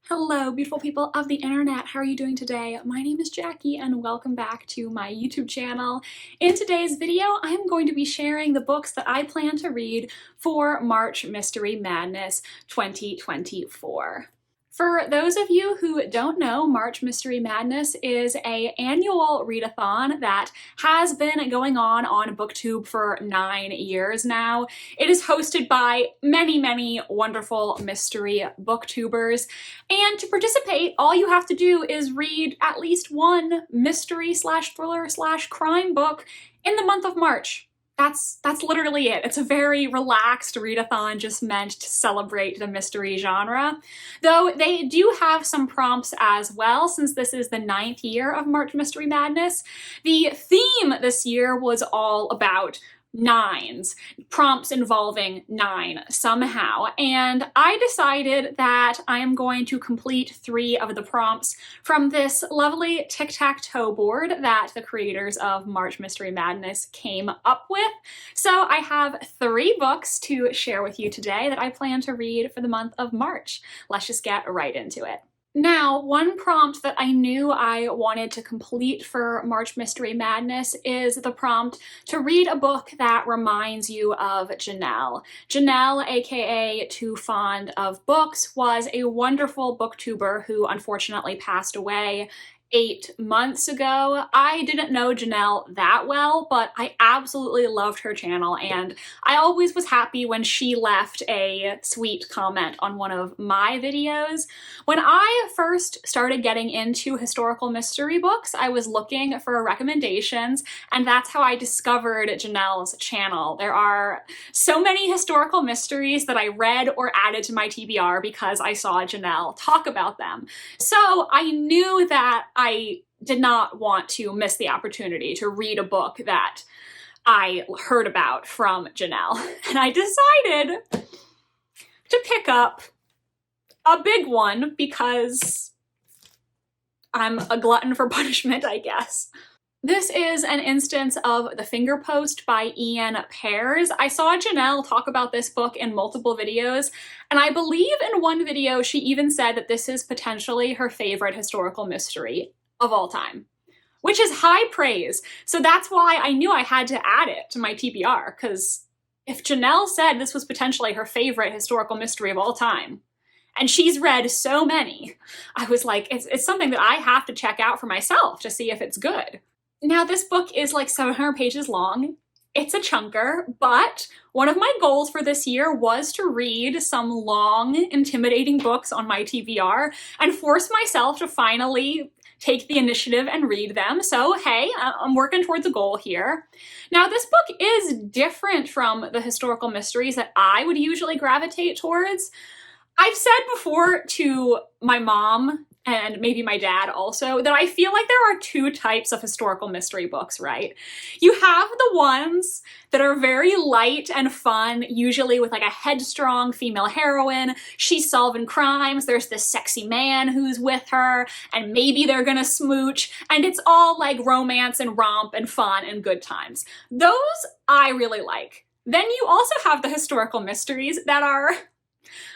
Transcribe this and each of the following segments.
Hello, beautiful people of the internet. How are you doing today? My name is Jackie and welcome back to my YouTube channel. In today's video, I'm going to be sharing the books that I plan to read for March Mystery Madness 2024. For those of you who don't know, March Mystery Madness is an annual readathon that has been going on booktube for 9 years now. It is hosted by many wonderful mystery booktubers, and to participate, all you have to do is read at least one mystery slash thriller slash crime book in the month of March. That's literally it. It's a very relaxed readathon just meant to celebrate the mystery genre. Though they do have some prompts as well, since this is the 9th year of March Mystery Madness. The theme this year was all about nines, prompts involving 9 somehow, and I decided that I am going to complete 3 of the prompts from this lovely Tic Tac Toe board that the creators of March Mystery Madness came up with. So I have 3 books to share with you today that I plan to read for the month of March. Let's just get right into it. Now, one prompt that I knew I wanted to complete for March Mystery Madness is the prompt to read a book that reminds you of Janelle. Janelle, aka Too Fond of Books, was a wonderful booktuber who unfortunately passed away 8 months ago. I didn't know Janelle that well, but I absolutely loved her channel, and I always was happy when she left a sweet comment on one of my videos. When I first started getting into historical mystery books, I was looking for recommendations, and that's how I discovered Janelle's channel. There are so many historical mysteries that I read or added to my TBR because I saw Janelle talk about them. So I knew that I did not want to miss the opportunity to read a book that I heard about from Janelle. And I decided to pick up a big one because I'm a glutton for punishment, I guess. This is an instance of The Fingerpost by Iain Pears. I saw Janelle talk about this book in multiple videos, and I believe in one video she even said that this is potentially her favorite historical mystery of all time, which is high praise. So that's why I knew I had to add it to my TBR, because if Janelle said this was potentially her favorite historical mystery of all time, and she's read so many, I was like, it's something that I have to check out for myself to see if it's good. Now, this book is like 700 pages long. It's a chunker, but one of my goals for this year was to read some long, intimidating books on my TBR and force myself to finally take the initiative and read them. So hey, I'm working towards a goal here. Now, this book is different from the historical mysteries that I would usually gravitate towards. I've said before to my mom, and maybe my dad also, that I feel like there are 2 types of historical mystery books, right? You have the ones that are very light and fun, usually with like a headstrong female heroine. She's solving crimes, there's this sexy man who's with her, and maybe they're gonna smooch, and it's all like romance and romp and fun and good times. Those I really like. Then you also have the historical mysteries that are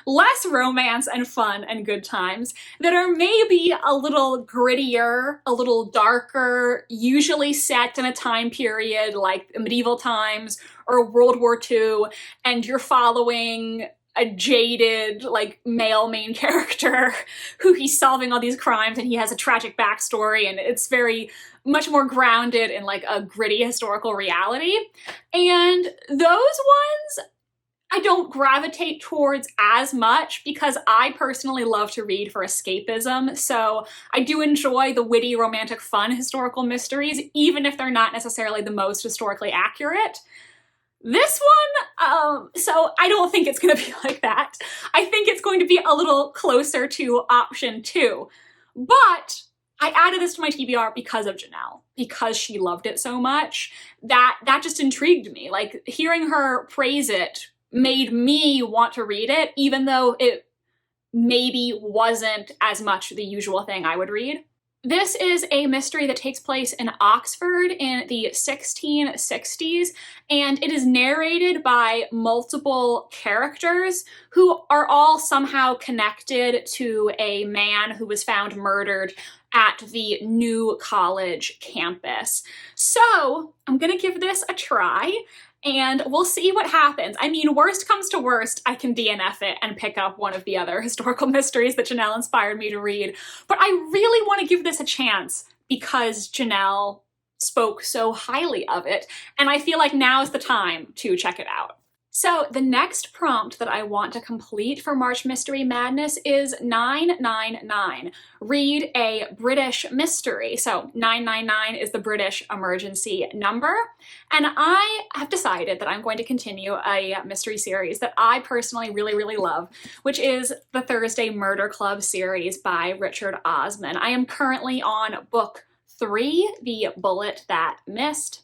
less romance and fun and good times, that are maybe a little grittier, a little darker, usually set in a time period like medieval times or World War II, and you're following a jaded, like, male main character who he's solving all these crimes and he has a tragic backstory, and it's very much more grounded in like a gritty historical reality. And those ones I don't gravitate towards as much because I personally love to read for escapism, so I do enjoy the witty, romantic, fun historical mysteries, even if they're not necessarily the most historically accurate. This one, so I don't think it's gonna be like that. I think it's going to be a little closer to option 2, but I added this to my TBR because of Janelle, because she loved it so much. That just intrigued me. Like, hearing her praise it made me want to read it, even though it maybe wasn't as much the usual thing I would read. This is a mystery that takes place in Oxford in the 1660s, and it is narrated by multiple characters who are all somehow connected to a man who was found murdered at the new college campus. So I'm gonna give this a try, and we'll see what happens. I mean, worst comes to worst, I can DNF it and pick up one of the other historical mysteries that Janelle inspired me to read. But I really want to give this a chance because Janelle spoke so highly of it, and I feel like now is the time to check it out. So the next prompt that I want to complete for March Mystery Madness is 999. Read a British mystery. So 999 is the British emergency number. And I have decided that I'm going to continue a mystery series that I personally really love, which is the Thursday Murder Club series by Richard Osman. I am currently on book 3, The Bullet That Missed.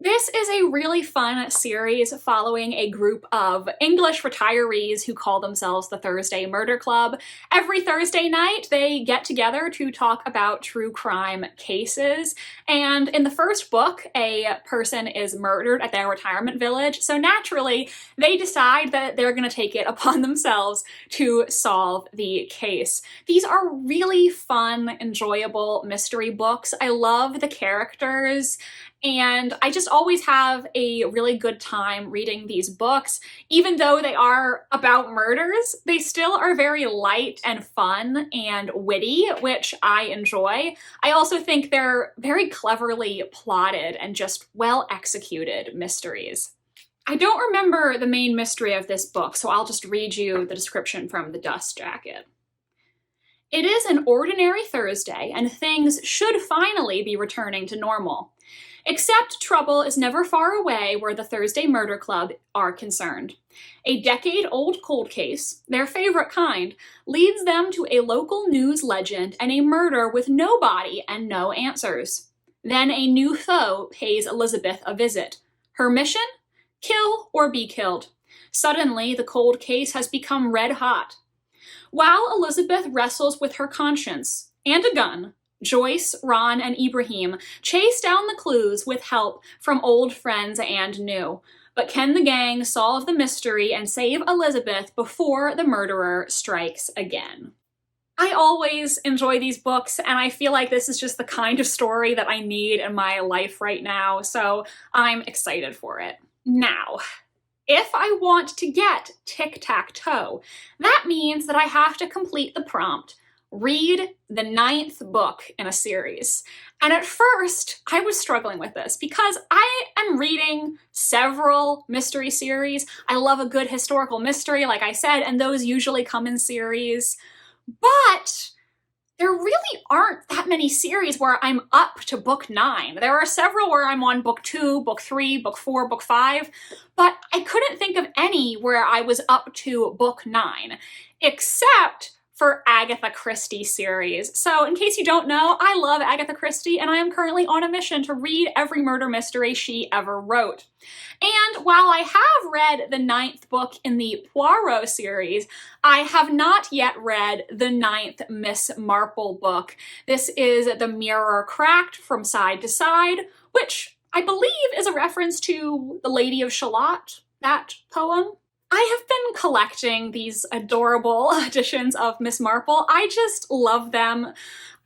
This is a really fun series following a group of English retirees who call themselves the Thursday Murder Club. Every Thursday night, they get together to talk about true crime cases. And in the first book, a person is murdered at their retirement village. So naturally, they decide that they're going to take it upon themselves to solve the case. These are really fun, enjoyable mystery books. I love the characters, and I just always have a really good time reading these books. Even though they are about murders, they still are very light and fun and witty, which I enjoy. I also think they're very cleverly plotted and just well executed mysteries. I don't remember the main mystery of this book, so I'll just read you the description from the dust jacket. It is an ordinary Thursday, and things should finally be returning to normal. Except trouble is never far away where the Thursday Murder Club are concerned. A decade-old cold case, their favorite kind, leads them to a local news legend and a murder with no body and no answers. Then a new foe pays Elizabeth a visit. Her mission? Kill or be killed. Suddenly, the cold case has become red hot. While Elizabeth wrestles with her conscience and a gun, Joyce, Ron, and Ibrahim chase down the clues with help from old friends and new. But can the gang solve the mystery and save Elizabeth before the murderer strikes again? I always enjoy these books, and I feel like this is just the kind of story that I need in my life right now, so I'm excited for it. Now, if I want to get Tic Tac Toe, that means that I have to complete the prompt, read the 9th book in a series. And at first, I was struggling with this because I am reading several mystery series. I love a good historical mystery, like I said, and those usually come in series. But there really aren't that many series where I'm up to book 9. There are several where I'm on book 2, book 3, book 4, book 5, but I couldn't think of any where I was up to book 9, except for Agatha Christie series. So in case you don't know, I love Agatha Christie, and I am currently on a mission to read every murder mystery she ever wrote. And while I have read the 9th book in the Poirot series, I have not yet read the 9th Miss Marple book. This is The Mirror Cracked from Side to Side, which I believe is a reference to The Lady of Shalott, that poem. I have been collecting these adorable editions of Miss Marple. I just love them.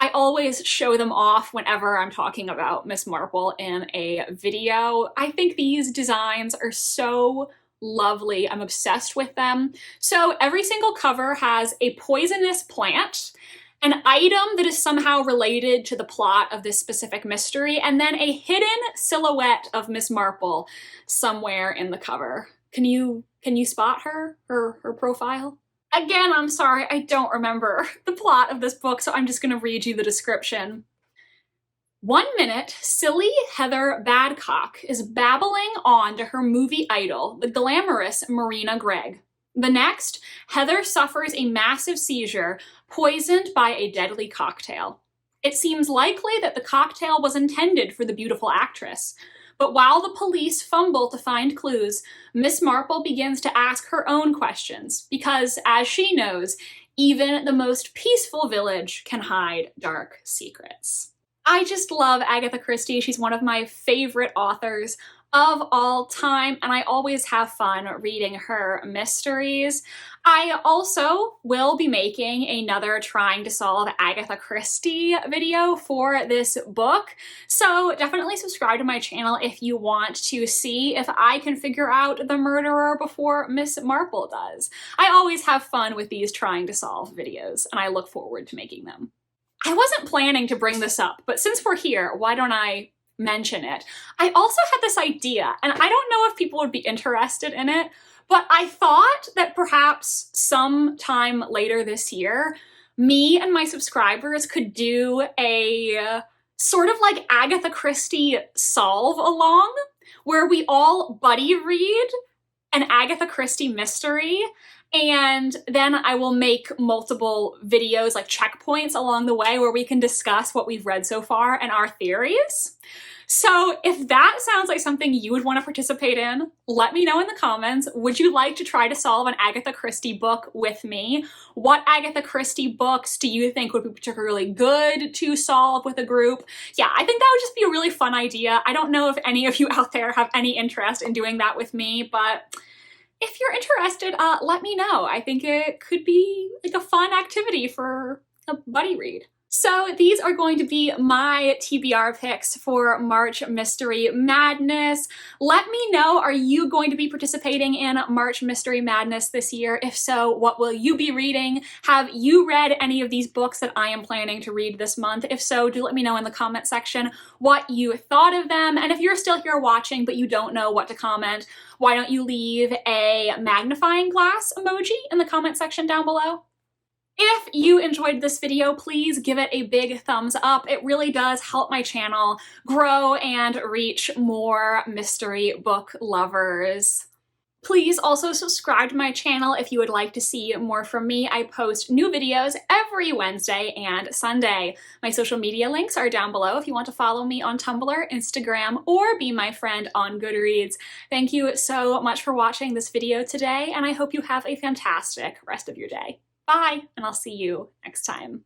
I always show them off whenever I'm talking about Miss Marple in a video. I think these designs are so lovely. I'm obsessed with them. So every single cover has a poisonous plant, an item that is somehow related to the plot of this specific mystery, and then a hidden silhouette of Miss Marple somewhere in the cover. Can you spot her profile? Again, I'm sorry, I don't remember the plot of this book, so I'm just gonna read you the description. One minute, silly Heather Badcock is babbling on to her movie idol, the glamorous Marina Gregg. The next, Heather suffers a massive seizure, poisoned by a deadly cocktail. It seems likely that the cocktail was intended for the beautiful actress. But while the police fumble to find clues, Miss Marple begins to ask her own questions, because, as she knows, even the most peaceful village can hide dark secrets. I just love Agatha Christie. She's one of my favorite authors of all time, and I always have fun reading her mysteries. I also will be making another trying to solve Agatha Christie video for this book, so definitely subscribe to my channel if you want to see if I can figure out the murderer before Miss Marple does. I always have fun with these trying to solve videos, and I look forward to making them. I wasn't planning to bring this up, but since we're here, why don't I mention it? I also had this idea, and I don't know if people would be interested in it, but I thought that perhaps sometime later this year, me and my subscribers could do a sort of like Agatha Christie solve along, where we all buddy read an Agatha Christie mystery, and then I will make multiple videos, like checkpoints along the way, where we can discuss what we've read so far and our theories. So if that sounds like something you would want to participate in, let me know in the comments. Would you like to try to solve an Agatha Christie book with me? What Agatha Christie books do you think would be particularly good to solve with a group? Yeah, I think that would just be a really fun idea. I don't know if any of you out there have any interest in doing that with me, but if you're interested, let me know. I think it could be like a fun activity for a buddy read. So these are going to be my TBR picks for March Mystery Madness. Let me know, are you going to be participating in March Mystery Madness this year? If so, what will you be reading? Have you read any of these books that I am planning to read this month? If so, do let me know in the comment section what you thought of them. And if you're still here watching but you don't know what to comment, why don't you leave a magnifying glass emoji in the comment section down below? If you enjoyed this video, please give it a big thumbs up. It really does help my channel grow and reach more mystery book lovers. Please also subscribe to my channel if you would like to see more from me. I post new videos every Wednesday and Sunday. My social media links are down below if you want to follow me on Tumblr, Instagram, or be my friend on Goodreads. Thank you so much for watching this video today, and I hope you have a fantastic rest of your day. Bye, and I'll see you next time.